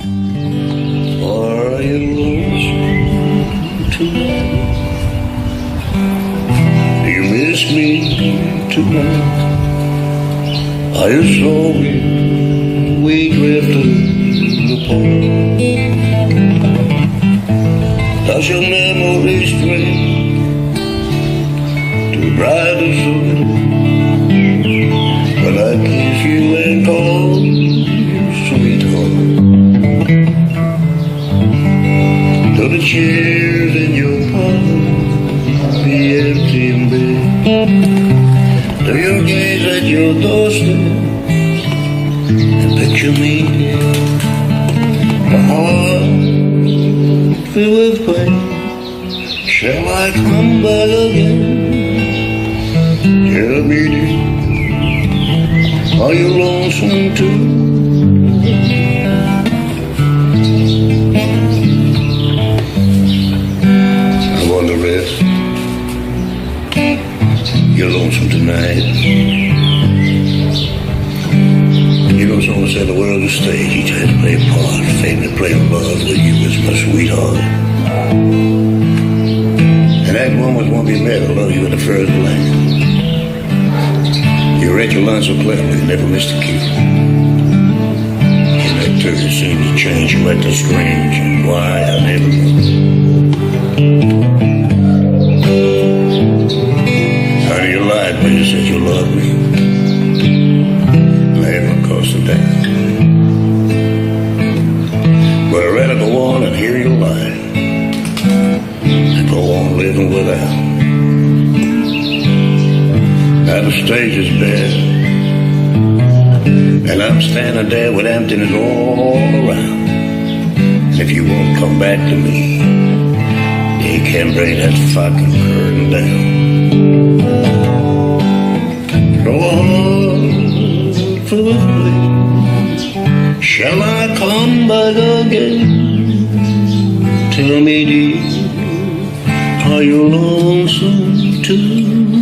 Are you lonesome tonight? Do you miss me tonight? Are you sorry we drifted apart? Does your memory stray to brighter soul when I kiss you and call you sweetheart? Do the chairs in your parlor be empty in bed? Do you gaze at your doorstep and picture me? My heart filled with pain. Shall I come back again? Tell me, dear, are you lonesome too? I want the rest. You're lonesome tonight. You know, someone said the world's a stage, each has to play a part. Fame to play love with you is my sweetheart. And that moment when we met, I love you at the first glance. You read your lines so cleverly, you never missed a key. And that Turk seemed to change, you acted strange, and why I never knew. Honey, you lied when you said you loved me. Never cost a damn. But I'd rather go on and hear you lie than go on living without. Now the stage is bare, and I'm standing there with emptiness all around. And if you won't come back to me, you can bring that fucking curtain down. Go on for the place. Shall I come back again? Tell me, dear, are you lonesome too?